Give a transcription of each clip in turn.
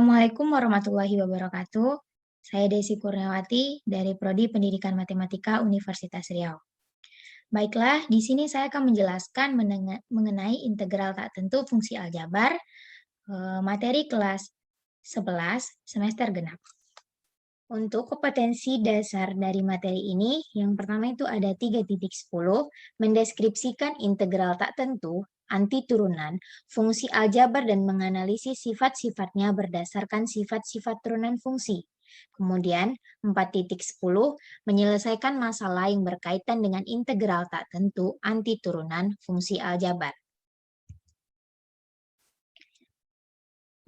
Assalamualaikum warahmatullahi wabarakatuh. Saya Desi Kurniawati dari Prodi Pendidikan Matematika Universitas Riau. Baiklah, di sini saya akan menjelaskan mengenai integral tak tentu fungsi aljabar, materi kelas 11 semester genap. Untuk kompetensi dasar dari materi ini, yang pertama itu ada 3.10, mendeskripsikan integral tak tentu, anti turunan, fungsi aljabar dan menganalisis sifat-sifatnya berdasarkan sifat-sifat turunan fungsi. Kemudian 4.10, menyelesaikan masalah yang berkaitan dengan integral tak tentu, anti turunan, fungsi aljabar.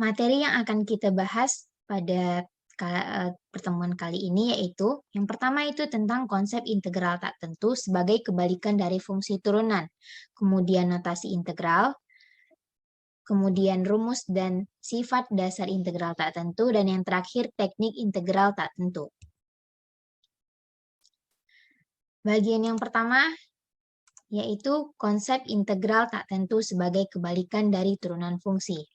Materi yang akan kita bahas pada pertemuan kali ini yaitu yang pertama itu tentang konsep integral tak tentu sebagai kebalikan dari fungsi turunan, kemudian notasi integral, kemudian rumus dan sifat dasar integral tak tentu, dan yang terakhir teknik integral tak tentu. Bagian yang pertama yaitu konsep integral tak tentu sebagai kebalikan dari turunan fungsi.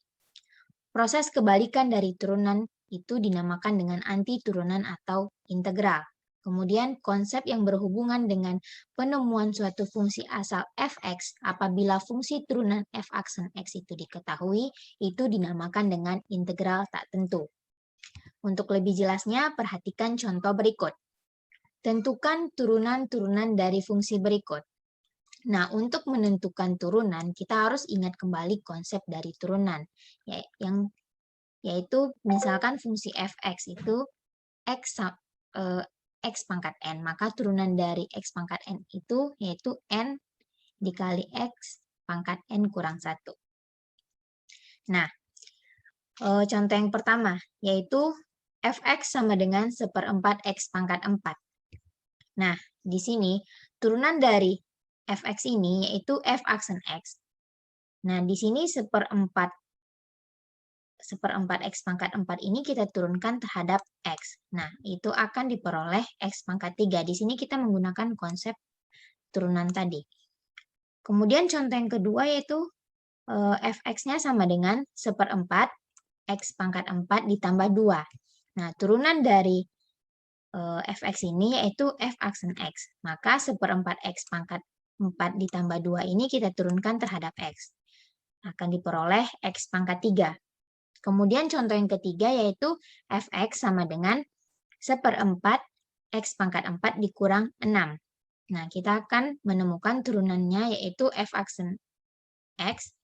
Proses kebalikan dari turunan itu dinamakan dengan anti turunan atau integral. Kemudian konsep yang berhubungan dengan penemuan suatu fungsi asal f(x) apabila fungsi turunan f aksen x itu diketahui, itu dinamakan dengan integral tak tentu. Untuk lebih jelasnya, perhatikan contoh berikut. Tentukan turunan-turunan dari fungsi berikut. Nah, untuk menentukan turunan, kita harus ingat kembali konsep dari turunan, yaitu misalkan fungsi f(x) itu x pangkat n, maka turunan dari x pangkat n itu yaitu n dikali x pangkat n kurang 1. Nah, contoh yang pertama yaitu f(x) sama dengan 1/4 x pangkat 4. Nah, di sini turunan dari f(x) ini yaitu f aksen x. Nah, di sini 1/4 x pangkat 4 ini kita turunkan terhadap x. Nah, itu akan diperoleh x pangkat 3. Di sini kita menggunakan konsep turunan tadi. Kemudian contoh yang kedua yaitu f(x)-nya sama dengan 1/4 x pangkat 4 ditambah 2. Nah, turunan dari f(x) ini yaitu f aksen x. Maka 1/4 x pangkat 4 ditambah 2 ini kita turunkan terhadap x. Akan diperoleh x pangkat 3. Kemudian contoh yang ketiga yaitu f(x) sama dengan 1/4 x pangkat 4 dikurang 6. Nah, kita akan menemukan turunannya yaitu f aksen x,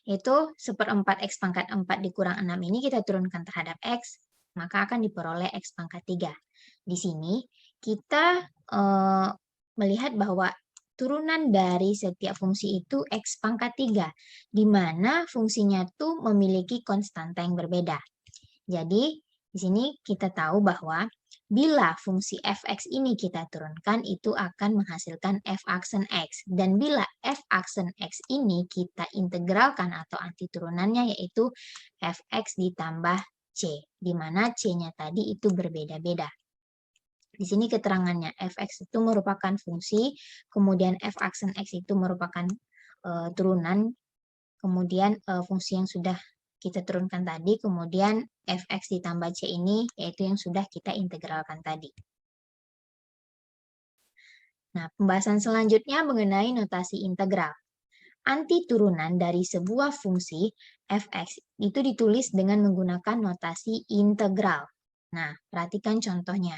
yaitu 1/4 x pangkat 4 dikurang 6 ini kita turunkan terhadap x, maka akan diperoleh x pangkat 3. Di sini kita melihat bahwa turunan dari setiap fungsi itu x pangkat 3, di mana fungsinya tuh memiliki konstanta yang berbeda. Jadi, di sini kita tahu bahwa bila fungsi f(x) ini kita turunkan, itu akan menghasilkan f aksen x. Dan bila f aksen x ini kita integralkan atau anti turunannya, yaitu f(x) ditambah c, di mana c-nya tadi itu berbeda-beda. Di sini keterangannya, f(x) itu merupakan fungsi, kemudian f aksen x itu merupakan turunan, kemudian fungsi yang sudah kita turunkan tadi, kemudian f(x) ditambah c ini yaitu yang sudah kita integralkan tadi. Nah, pembahasan selanjutnya mengenai notasi integral. Anti turunan dari sebuah fungsi f(x) itu ditulis dengan menggunakan notasi integral. Nah, perhatikan contohnya.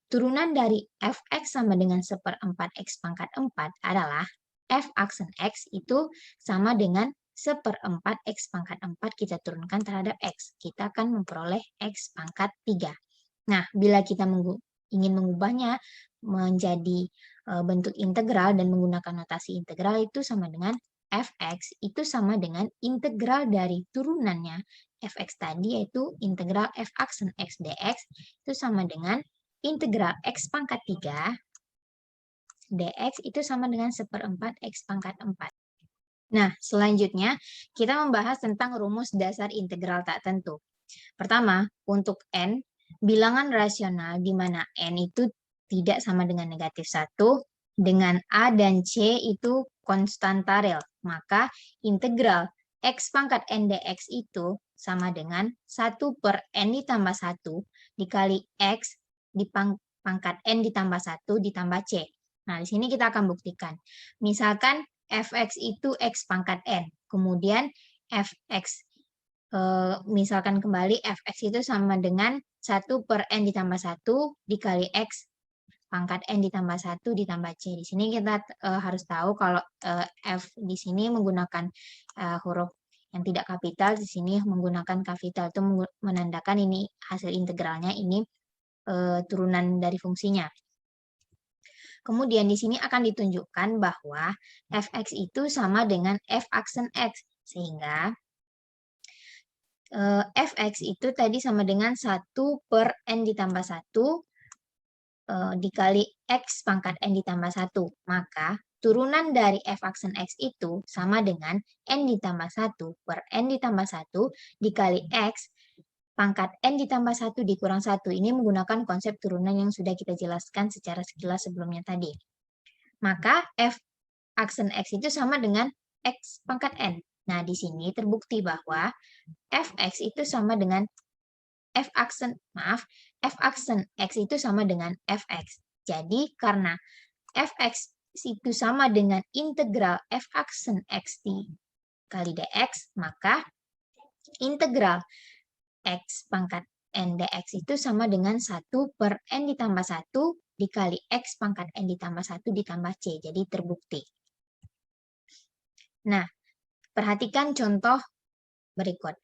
Turunan dari f(x) sama dengan 1/4 x pangkat 4 adalah f aksen x itu sama dengan 1/4 x pangkat 4 kita turunkan terhadap x. Kita akan memperoleh x pangkat 3. Nah, bila kita ingin mengubahnya menjadi bentuk integral dan menggunakan notasi integral, itu sama dengan f(x) itu sama dengan integral dari turunannya f(x) tadi, yaitu integral f aksen x dx itu sama dengan integral x pangkat 3 dx itu sama dengan 1/4 x pangkat 4. Nah, selanjutnya kita membahas tentang rumus dasar integral tak tentu. Pertama, untuk n, bilangan rasional di mana n itu tidak sama dengan negatif 1, dengan a dan c itu konstanta real. Maka integral x pangkat n dx itu sama dengan 1 per N ditambah 1 dikali X pangkat N ditambah 1 ditambah C. Nah, di sini kita akan buktikan. Misalkan fx itu X pangkat N. Kemudian fx, misalkan kembali fx itu sama dengan 1 per N ditambah 1 dikali X pangkat N ditambah 1 ditambah C. Di sini kita harus tahu kalau F di sini menggunakan huruf yang tidak kapital, di sini menggunakan kapital. Itu menandakan ini hasil integralnya, ini turunan dari fungsinya. Kemudian di sini akan ditunjukkan bahwa fx itu sama dengan f aksen x. Sehingga fx itu tadi sama dengan 1 per N ditambah 1 dikali X pangkat N ditambah 1. Maka turunan dari f aksen X itu sama dengan N ditambah 1 per N ditambah 1 dikali X pangkat N ditambah 1 dikurang 1. Ini menggunakan konsep turunan yang sudah kita jelaskan secara sekilas sebelumnya tadi. Maka f aksen X itu sama dengan X pangkat N. Nah, di sini terbukti bahwa fx itu sama dengan f aksen X itu sama dengan fx. Jadi, karena fx itu sama dengan integral f aksen X dikali dx, maka integral X pangkat N dx itu sama dengan 1 per N ditambah 1 dikali X pangkat N ditambah 1 ditambah C. Jadi terbukti. Nah, perhatikan contoh berikut.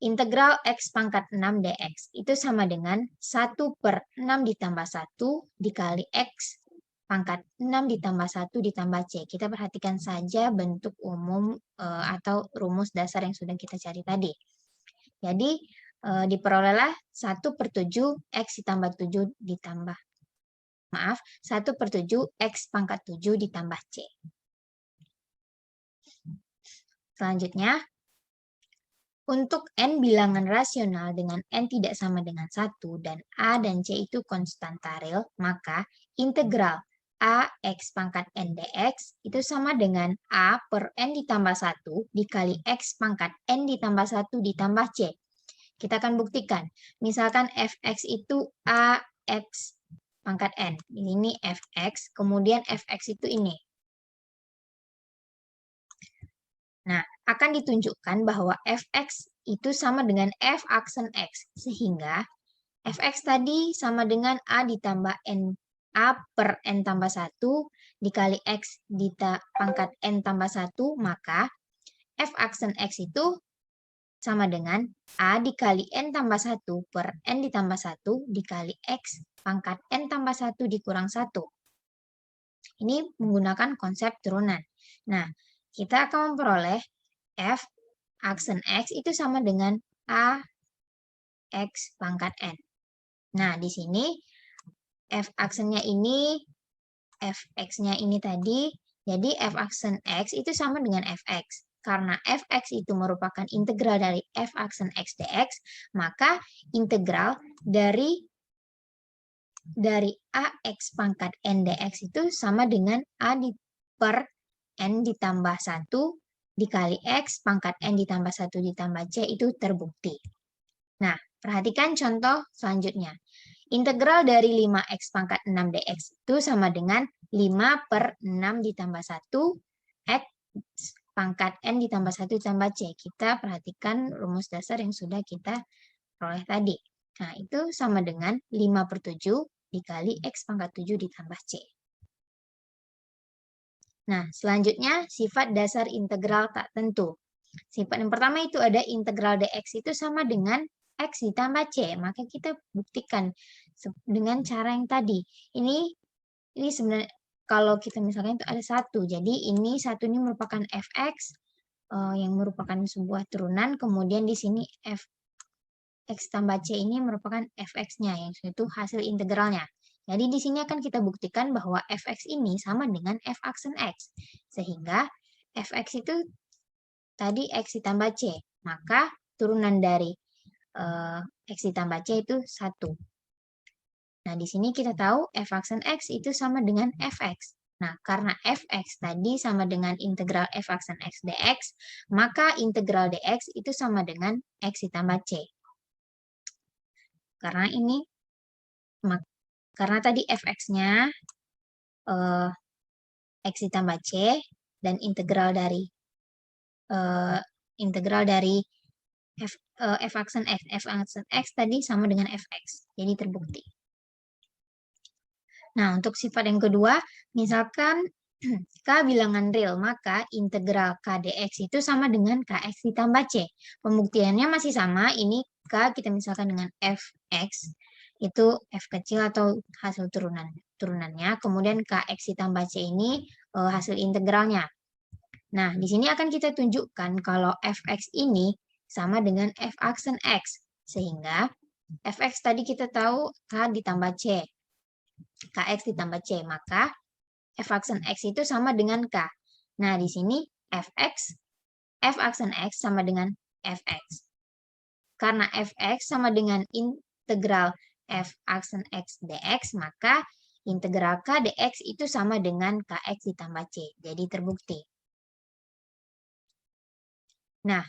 Integral X pangkat 6 dx itu sama dengan 1 per 6 ditambah 1 dikali X pangkat 6 ditambah 1 ditambah C. Kita perhatikan saja bentuk umum atau rumus dasar yang sudah kita cari tadi. Jadi, diperolehlah 1 per 7 X ditambah 7 ditambah. 1 per 7 X pangkat 7 ditambah C. Selanjutnya, untuk N bilangan rasional dengan N tidak sama dengan 1 dan A dan C itu konstanta real, maka integral A X pangkat N dx itu sama dengan A per N ditambah 1 dikali X pangkat N ditambah 1 ditambah C. Kita akan buktikan. Misalkan fx itu A X pangkat N. Ini fx, kemudian fx itu ini. Nah, akan ditunjukkan bahwa fx itu sama dengan f aksen x. Sehingga fx tadi sama dengan a ditambah n, a per n tambah 1 dikali x pangkat n tambah 1, maka f aksen x itu sama dengan a dikali n tambah 1 per n ditambah 1 dikali x pangkat n tambah 1 dikurang 1. Ini menggunakan konsep turunan. Nah, kita akan memperoleh f aksen x itu sama dengan a x pangkat n. Nah, di sini f aksennya ini, fx-nya ini tadi, jadi f aksen x itu sama dengan fx. Karena fx itu merupakan integral dari f aksen x dx, maka integral dari ax pangkat n dx itu sama dengan a per n ditambah 1 dikali x pangkat n ditambah 1 ditambah c itu terbukti. Nah, perhatikan contoh selanjutnya. Integral dari 5x pangkat 6 dx itu sama dengan 5 per 6 ditambah 1 x pangkat n ditambah 1 ditambah c. Kita perhatikan rumus dasar yang sudah kita peroleh tadi. Nah, itu sama dengan 5 per 7 dikali x pangkat 7 ditambah c. Nah, selanjutnya sifat dasar integral tak tentu. Sifat yang pertama itu ada integral dx itu sama dengan x ditambah c. Maka kita buktikan dengan cara yang tadi. Ini sebenarnya kalau kita misalkan itu ada 1. Jadi ini 1 ini merupakan fx yang merupakan sebuah turunan. Kemudian di sini f x tambah c ini merupakan fx-nya, yang itu hasil integralnya. Jadi di sini akan kita buktikan bahwa fx ini sama dengan f aksen x. Sehingga fx itu tadi x ditambah c. Maka turunan dari x ditambah c itu 1. Nah, di sini kita tahu f aksen x itu sama dengan fx. Nah, karena fx tadi sama dengan integral f aksen x dx, maka integral dx itu sama dengan x ditambah c. Karena ini, karena tadi fx-nya x ditambah c, dan integral dari f aksen x tadi sama dengan fx. Jadi terbukti. Nah, untuk sifat yang kedua, misalkan K bilangan real, maka integral K dx itu sama dengan Kx ditambah C. Pembuktiannya masih sama, ini K kita misalkan dengan Fx, itu F kecil atau hasil turunannya, kemudian Kx ditambah C ini hasil integralnya. Nah, di sini akan kita tunjukkan kalau Fx ini sama dengan F aksen X, sehingga Fx tadi kita tahu K ditambah C. Kx ditambah C, maka f aksen X itu sama dengan K. Nah, di sini f aksen X sama dengan fx. Karena fx sama dengan integral f aksen X dx, maka integral K dx itu sama dengan Kx ditambah C. Jadi terbukti. Nah,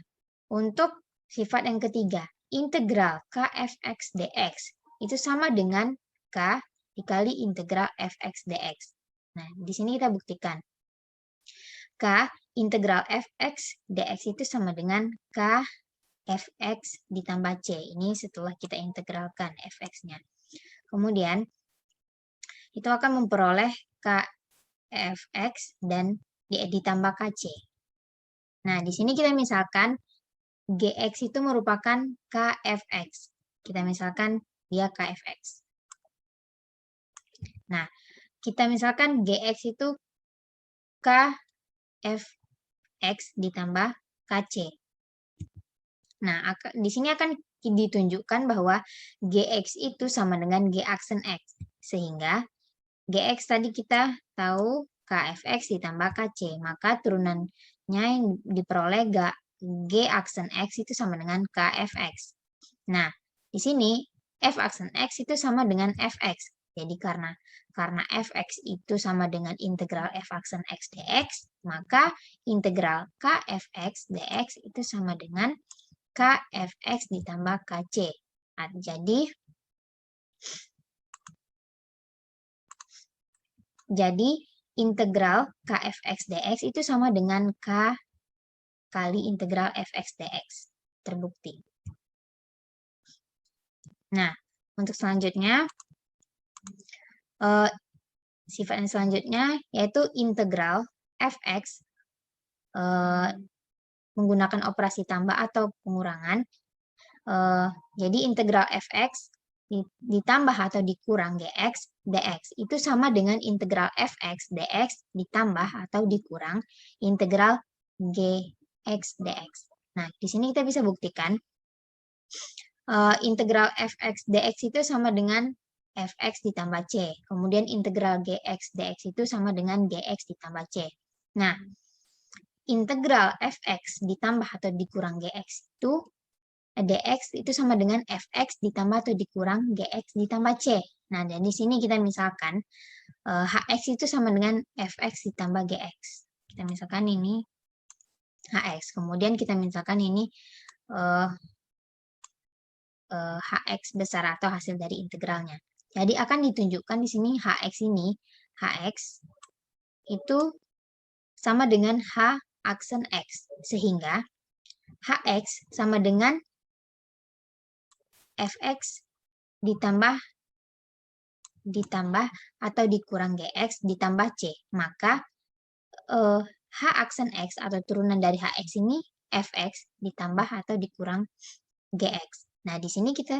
untuk sifat yang ketiga, integral Kfx dx itu sama dengan K dikali integral fx dx. Nah, di sini kita buktikan. K integral fx dx itu sama dengan K fx ditambah C. Ini setelah kita integralkan fx-nya. Kemudian, itu akan memperoleh K fx dan ditambah kc. Nah, di sini kita misalkan gx itu merupakan kfx. Kita misalkan dia kfx. Nah, kita misalkan gx itu kfx ditambah kc. Nah, di sini akan ditunjukkan bahwa gx itu sama dengan g aksen x. Sehingga gx tadi kita tahu kfx ditambah kc. Maka turunannya yang diperoleh g aksen x itu sama dengan kfx. Nah, di sini f aksen x itu sama dengan fx. Jadi karena fx itu sama dengan integral f aksen x dx, maka integral kfx dx itu sama dengan kfx ditambah kc. Nah, jadi integral kfx dx itu sama dengan k kali integral fx dx. Terbukti. Nah, untuk selanjutnya, sifat yang selanjutnya yaitu integral fx menggunakan operasi tambah atau pengurangan. Jadi integral fx ditambah atau dikurang gx dx itu sama dengan integral fx dx ditambah atau dikurang integral gx dx. Nah, di sini kita bisa buktikan integral fx dx itu sama dengan fx ditambah c. Kemudian integral gx dx itu sama dengan gx ditambah c. Nah, integral fx ditambah atau dikurang gx itu dx itu sama dengan fx ditambah atau dikurang gx ditambah c. Nah, dan di sini kita misalkan hx itu sama dengan fx ditambah gx. Kita misalkan ini hx. Kemudian kita misalkan ini hx besar atau hasil dari integralnya. Jadi akan ditunjukkan di sini hx itu sama dengan h aksen x. Sehingga hx sama dengan fx ditambah atau dikurang gx ditambah c. Maka h aksen x atau turunan dari hx ini fx ditambah atau dikurang gx. Nah, di sini kita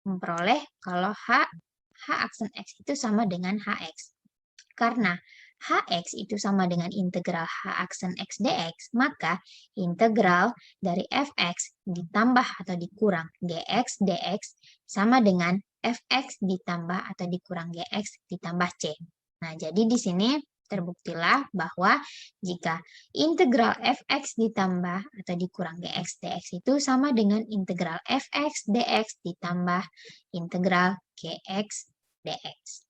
memperoleh kalau h aksen x itu sama dengan hx. Karena hx itu sama dengan integral h aksen x dx, maka integral dari fx ditambah atau dikurang gx dx sama dengan fx ditambah atau dikurang gx ditambah c. Nah, jadi di sini terbuktilah bahwa jika integral fx ditambah atau dikurang gx dx itu sama dengan integral fx dx ditambah integral gx dx.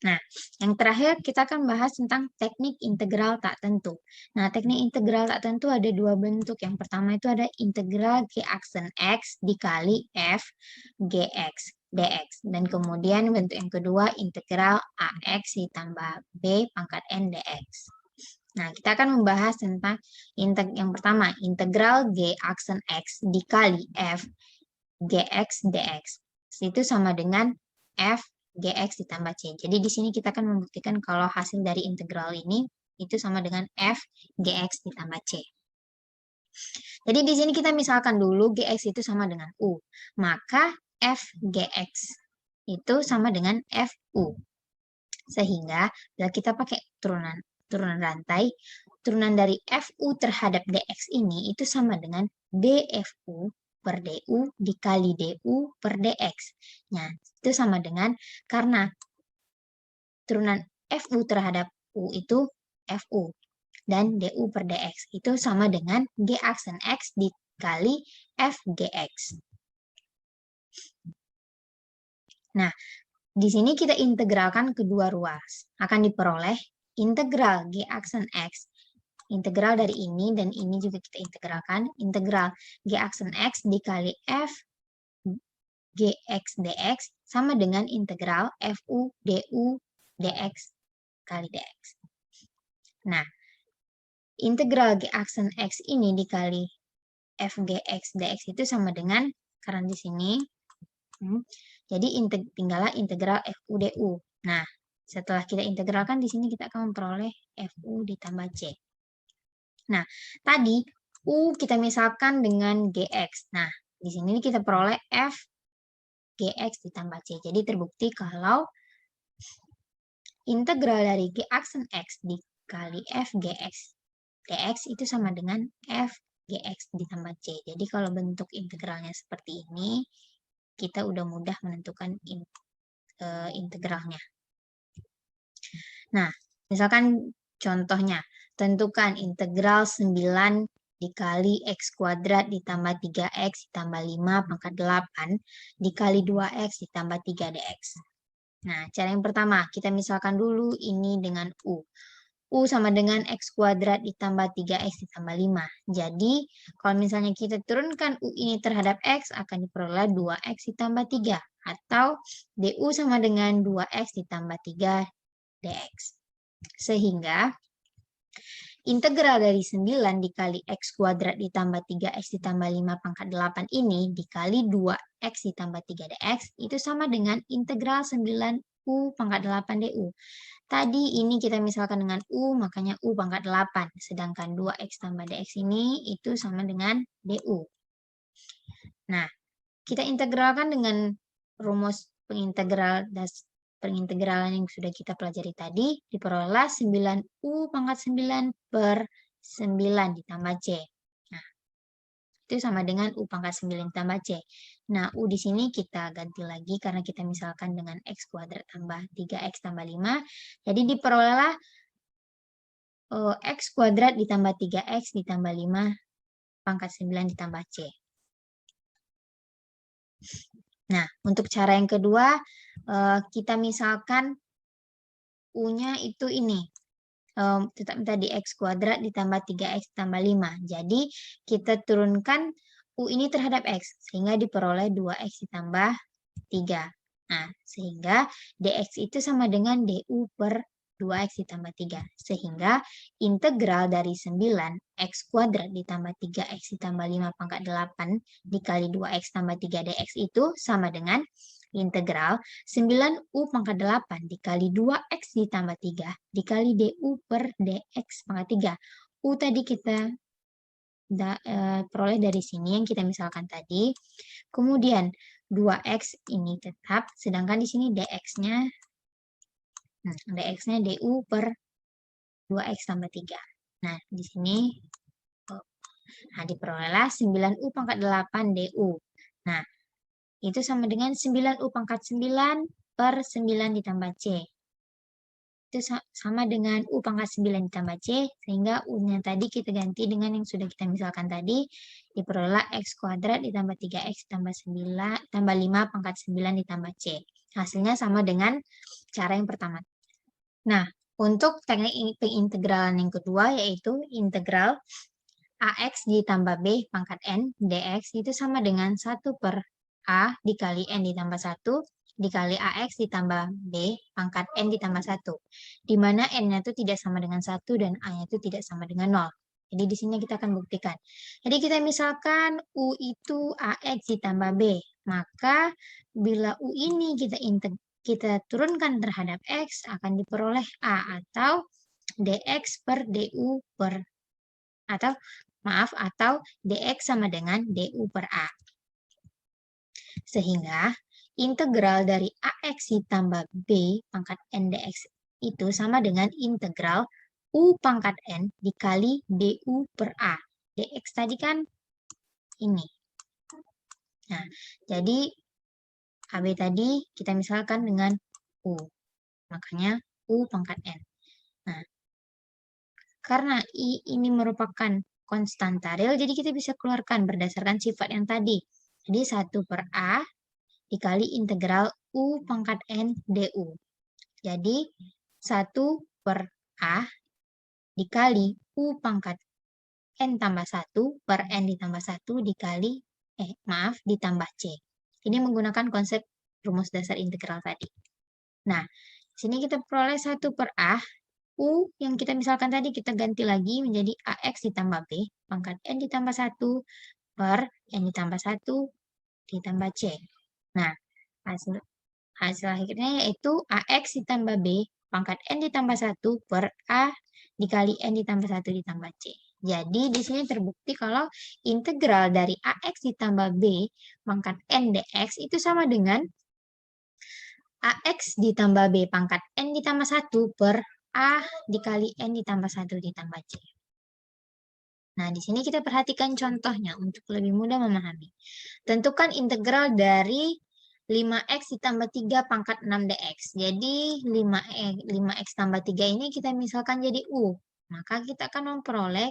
Nah, yang terakhir kita akan bahas tentang teknik integral tak tentu. Nah, teknik integral tak tentu ada dua bentuk. Yang pertama itu ada integral G aksen X dikali F Gx dx. Dan kemudian bentuk yang kedua integral AX ditambah B pangkat N dx. Nah, kita akan membahas tentang yang pertama, integral G aksen X dikali F Gx dx. Itu sama dengan F Gx ditambah C. Jadi di sini kita akan membuktikan kalau hasil dari integral ini itu sama dengan F Gx ditambah C. Jadi di sini kita misalkan dulu Gx itu sama dengan U. Maka F Gx itu sama dengan Fu. Sehingga bila kita pakai turunan rantai, turunan dari Fu terhadap dx ini itu sama dengan dfu per du dikali du per dx. Nah, itu sama dengan karena turunan fu terhadap u itu fu dan du per dx itu sama dengan g aksen x dikali f gx. Nah, di sini kita integralkan kedua ruas. Akan diperoleh integral g aksen x. Integral dari ini dan ini juga kita integralkan. Integral g aksen x dikali f gx dx sama dengan integral fu du dx kali dx. Nah, integral g aksen x ini dikali f gx dx itu sama dengan, karena di sini, jadi tinggallah integral fu du. Nah, setelah kita integralkan di sini kita akan memperoleh fu ditambah c. Nah, tadi u kita misalkan dengan gx. Nah, di sini kita peroleh f gx ditambah c. Jadi terbukti kalau integral dari g aksen x dikali f gx dx itu sama dengan f gx ditambah c. Jadi kalau bentuk integralnya seperti ini, kita udah mudah menentukan integralnya. Nah, misalkan contohnya, tentukan integral 9 dikali x kuadrat ditambah 3x ditambah 5 pangkat 8 dikali 2x ditambah 3 dx. Nah, cara yang pertama, kita misalkan dulu ini dengan u. U sama dengan x kuadrat ditambah 3x ditambah 5. Jadi, kalau misalnya kita turunkan u ini terhadap x, akan diperoleh 2x ditambah 3. Atau du sama dengan 2x ditambah 3 dx. Sehingga integral dari 9 dikali x kuadrat ditambah 3x ditambah 5 pangkat 8 ini dikali 2x ditambah 3 dx itu sama dengan integral 9u pangkat 8 du. Tadi ini kita misalkan dengan u, makanya u pangkat 8. Sedangkan 2x tambah dx ini itu sama dengan du. Nah, kita integralkan dengan rumus pengintegralan yang sudah kita pelajari tadi, diperoleh 9u pangkat 9 per 9 ditambah c. Nah, itu sama dengan u pangkat 9 ditambah c. Nah, u di sini kita ganti lagi karena kita misalkan dengan x kuadrat tambah 3x tambah 5. Jadi diperolehlah x kuadrat ditambah 3x ditambah 5 pangkat 9 ditambah c. Nah, untuk cara yang kedua, kita misalkan U-nya itu ini. Tetap tadi x kuadrat ditambah 3x tambah 5. Jadi, kita turunkan U ini terhadap x. Sehingga diperoleh 2x ditambah 3. Nah, sehingga dx itu sama dengan du per 2x ditambah 3. Sehingga integral dari 9 x kuadrat ditambah 3x ditambah 5 pangkat 8 dikali 2x tambah 3 dx itu sama dengan integral 9u pangkat 8 dikali 2x ditambah 3 dikali du per dx pangkat 3. U tadi kita peroleh dari sini yang kita misalkan tadi. Kemudian 2x ini tetap, sedangkan di sini dx-nya du per 2x tambah 3. Nah, di sini diperolehlah 9u pangkat 8 du. Nah, itu sama dengan 9u pangkat 9 per 9 ditambah c. Itu sama dengan u pangkat 9 ditambah c, sehingga u-nya tadi kita ganti dengan yang sudah kita misalkan tadi, diperoleh x kuadrat ditambah 3x tambah 5 pangkat 9 ditambah c. Hasilnya sama dengan cara yang pertama. Nah, untuk teknik pengintegralan yang kedua yaitu integral AX ditambah B pangkat N dx itu sama dengan 1 per A dikali N ditambah 1 dikali AX ditambah B pangkat N ditambah 1. Di mana N-nya itu tidak sama dengan 1 dan A-nya itu tidak sama dengan 0. Jadi di sini kita akan buktikan. Jadi kita misalkan U itu AX ditambah B. Maka bila U ini kita turunkan terhadap X akan diperoleh A atau dx per du per atau dx sama dengan du per A. Sehingga integral dari AX ditambah B pangkat N dx itu sama dengan integral U pangkat N dikali du per A. dx tadi kan ini. Nah, jadi AB tadi kita misalkan dengan U. Makanya U pangkat N. Nah, karena I ini merupakan konstanta real, jadi kita bisa keluarkan berdasarkan sifat yang tadi. Jadi 1 per A dikali integral U pangkat N du. Jadi 1 per A dikali U pangkat N tambah 1 per N ditambah 1 dikali, ditambah C. Ini menggunakan konsep rumus dasar integral tadi. Nah, di sini kita peroleh 1 per A, U yang kita misalkan tadi kita ganti lagi menjadi AX ditambah B pangkat N ditambah 1 per N ditambah 1 ditambah C. Nah, hasil akhirnya yaitu AX ditambah B pangkat N ditambah 1 per A dikali N ditambah 1 ditambah C. Jadi di sini terbukti kalau integral dari AX ditambah B pangkat N dx itu sama dengan AX ditambah B pangkat N ditambah 1 per A dikali N ditambah 1 ditambah C. Nah, di sini kita perhatikan contohnya untuk lebih mudah memahami. Tentukan integral dari 5x ditambah 3 pangkat 6 dx. Jadi 5x tambah 3 ini kita misalkan jadi U. Maka kita akan memperoleh,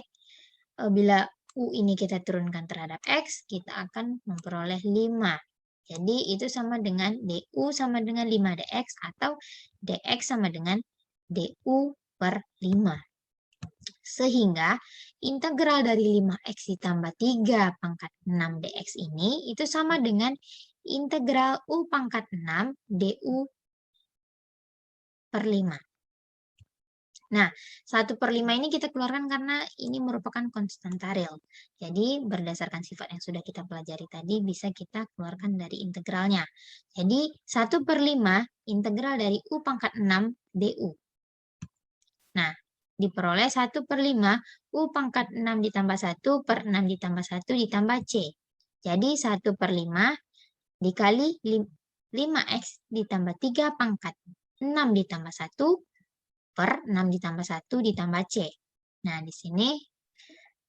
bila U ini kita turunkan terhadap X, kita akan memperoleh 5. Jadi itu sama dengan du sama dengan 5 dx atau dx sama dengan du per 5. Sehingga integral dari 5x ditambah 3 pangkat 6 dx ini itu sama dengan integral u pangkat 6 du per 5. Nah, 1 per 5 ini kita keluarkan karena ini merupakan konstanta real. Jadi, berdasarkan sifat yang sudah kita pelajari tadi, bisa kita keluarkan dari integralnya. Jadi, 1 per 5 integral dari u pangkat 6 du. Nah, diperoleh 1 per 5 u pangkat 6 ditambah 1 per 6 ditambah 1 ditambah C. Jadi 1 per 5 dikali 5x ditambah 3 pangkat 6 ditambah 1 per 6 ditambah 1 ditambah C. Nah, di sini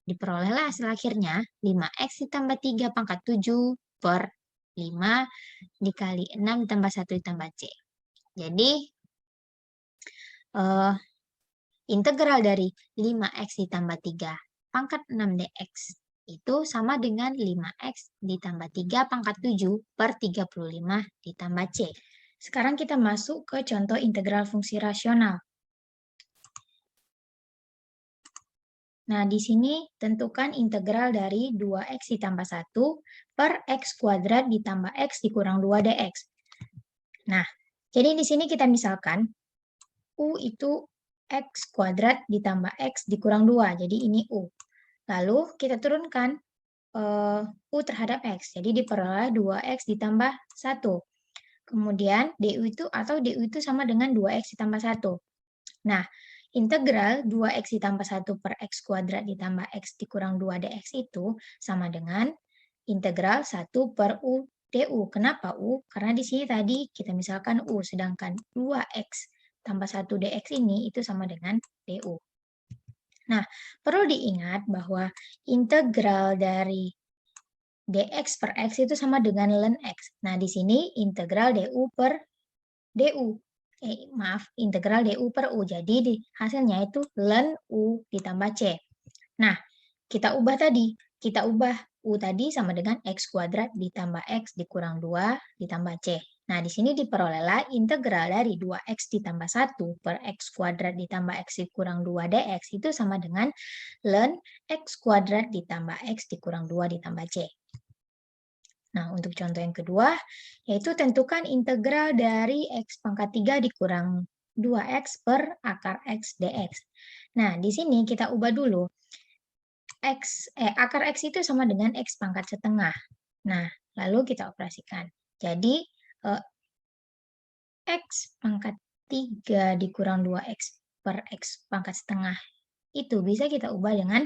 diperolehlah hasil akhirnya 5x ditambah 3 pangkat 7 per 5 dikali 6 ditambah 1 ditambah C. Jadi, integral dari 5x ditambah 3 pangkat 6 dx itu sama dengan 5x ditambah 3 pangkat 7 per 35 ditambah C. Sekarang kita masuk ke contoh integral fungsi rasional. Nah, di sini tentukan integral dari 2x ditambah 1 per x kuadrat ditambah x dikurang 2 dx. Nah, jadi di sini kita misalkan U itu x kuadrat ditambah x dikurang 2. Jadi ini U. Lalu kita turunkan U terhadap x. Jadi diperoleh 2x ditambah 1. Kemudian du itu sama dengan 2x ditambah 1. Nah, integral 2x ditambah 1 per x kuadrat ditambah x dikurang 2 dx itu sama dengan integral 1 per U du. Kenapa U? Karena di sini tadi kita misalkan U, sedangkan 2x tambah 1 dx ini itu sama dengan du. Nah, perlu diingat bahwa integral dari dx per x itu sama dengan ln x. Nah, di sini integral du per du. Integral du per u. Jadi hasilnya itu ln u ditambah c. Nah, kita ubah tadi. Kita ubah u tadi sama dengan x kuadrat ditambah x dikurang 2 ditambah c. Nah, di sini diperolehlah integral dari 2x ditambah 1 per x kuadrat ditambah x dikurang 2 dx itu sama dengan ln x kuadrat ditambah x dikurang 2 ditambah c. Nah, untuk contoh yang kedua, yaitu tentukan integral dari x pangkat 3 dikurang 2x per akar x dx. Nah, di sini kita ubah dulu. Akar x itu sama dengan x pangkat setengah. Nah, lalu kita operasikan. Jadi, x pangkat 3 dikurang 2x per x pangkat setengah itu bisa kita ubah dengan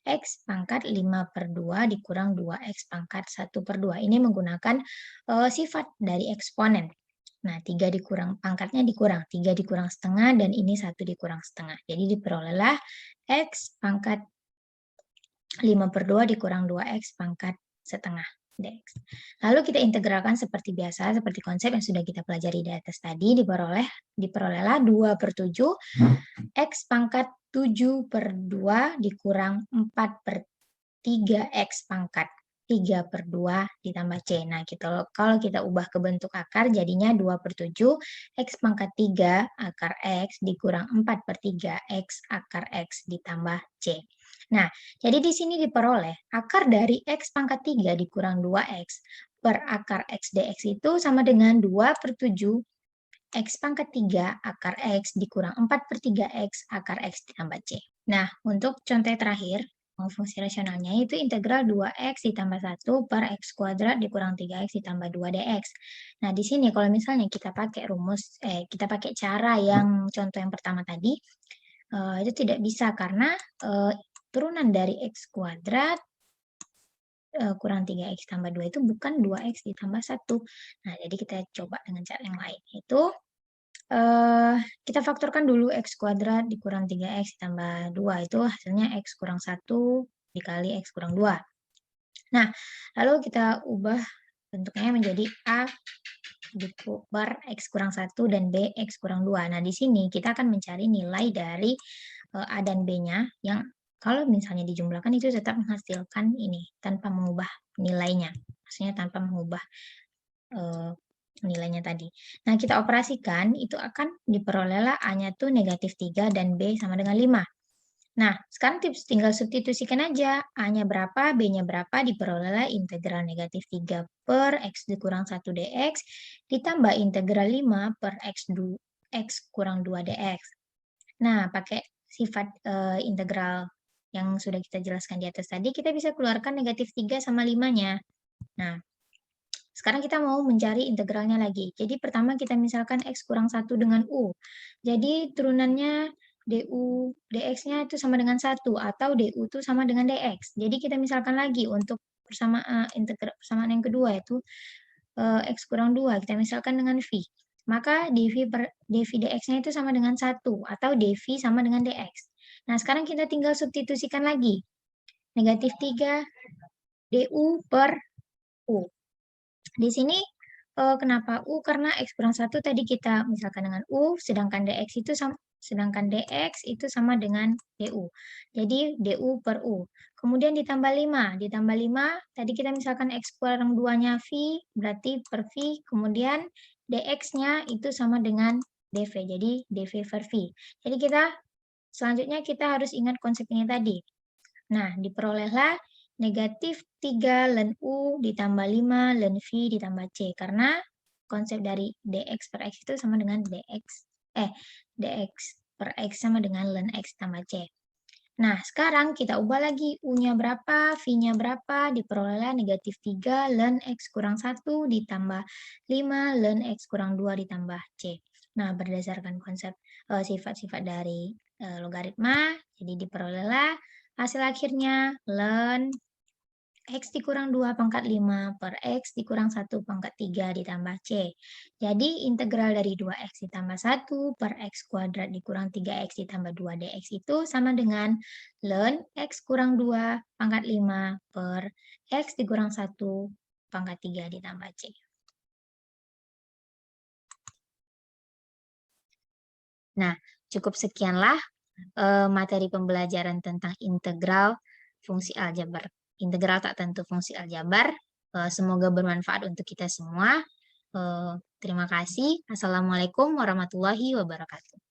x pangkat 5 per 2 dikurang 2x pangkat 1 per 2. Ini menggunakan sifat dari eksponen. Nah, 3 dikurang, pangkatnya dikurang. 3 dikurang setengah dan ini 1 dikurang setengah. Jadi diperolehlah x pangkat 5 per 2 dikurang 2x pangkat setengah dx. Lalu kita integralkan seperti biasa, seperti konsep yang sudah kita pelajari di atas tadi, diperolehlah 2 per 7, x pangkat 7 per 2 dikurang 4 per 3 x pangkat 3 per 2 ditambah c. Nah, kalau kita ubah ke bentuk akar, jadinya 2 per 7, x pangkat 3 akar x dikurang 4 per 3 x akar x ditambah c. Nah, jadi di sini diperoleh akar dari x pangkat 3 dikurang 2x per akar x dx itu sama dengan 2 per 7 x pangkat 3 akar x dikurang 4 per 3 x akar x ditambah c. Nah, untuk contoh terakhir, fungsi rasionalnya itu integral 2x ditambah 1 per x kuadrat dikurang 3x ditambah 2 dx. Nah, di sini kalau misalnya kita pakai kita pakai cara yang contoh yang pertama tadi, itu tidak bisa karena turunan dari x kuadrat kurang 3x tambah 2 itu bukan 2x ditambah 1. Nah, jadi kita coba dengan cara yang lain, yaitu kita faktorkan dulu x kuadrat dikurang 3x ditambah 2, itu hasilnya x kurang 1 dikali x kurang 2. Nah, lalu kita ubah bentuknya menjadi a per x kurang 1 dan b x kurang 2. Nah, di sini kita akan mencari nilai dari a dan b-nya yang kalau misalnya dijumlahkan itu tetap menghasilkan ini tanpa mengubah nilainya. Maksudnya tanpa mengubah nilainya tadi. Nah, kita operasikan itu akan diperolehlah A-nya tuh negatif 3 dan B sama dengan 5. Nah, sekarang tinggal substitusikan aja. A-nya berapa, B-nya berapa, diperolehlah integral negatif 3 per X dikurang 1 dx, ditambah integral 5 per X kurang 2 dx. Nah, pakai sifat integral yang sudah kita jelaskan di atas tadi, kita bisa keluarkan negatif 3 sama 5-nya. Nah, sekarang kita mau mencari integralnya lagi. Jadi pertama kita misalkan X kurang 1 dengan U. Jadi turunannya DU, DX-nya itu sama dengan 1 atau DU itu sama dengan DX. Jadi kita misalkan lagi untuk persamaan yang kedua yaitu X kurang 2. Kita misalkan dengan V. Maka dV dx-nya itu sama dengan 1 atau dV sama dengan dx. Nah, sekarang kita tinggal substitusikan lagi. Negatif 3 DU per U. Di sini kenapa U? Karena X kurang 1 tadi kita misalkan dengan U, sedangkan dx itu sama dengan DU. Jadi DU per U. Kemudian ditambah 5. Ditambah 5, tadi kita misalkan X kurang 2-nya V, berarti per V. Kemudian dx-nya itu sama dengan dV. Jadi dV per V. Jadi selanjutnya kita harus ingat konsep ini tadi. Nah, diperolehlah negatif 3 ln U ditambah 5 ln V ditambah C. Karena konsep dari dx per x itu sama dengan dx per x sama dengan ln x tambah C. Nah, sekarang kita ubah lagi U-nya berapa, V-nya berapa, diperolehlah negatif 3 ln x kurang 1 ditambah 5 ln x kurang 2 ditambah C. Nah, berdasarkan konsep sifat-sifat dari logaritma, jadi diperolehlah hasil akhirnya ln X dikurang 2 pangkat 5 per X dikurang 1 pangkat 3 ditambah C. Jadi integral dari 2X ditambah 1 per X kuadrat dikurang 3X ditambah 2 dx itu sama dengan ln X kurang 2 pangkat 5 per X dikurang 1 pangkat 3 ditambah C. Nah, cukup sekianlah materi pembelajaran tentang integral fungsi aljabar. Integral tak tentu fungsi aljabar. Semoga bermanfaat untuk kita semua. Terima kasih. Assalamualaikum warahmatullahi wabarakatuh.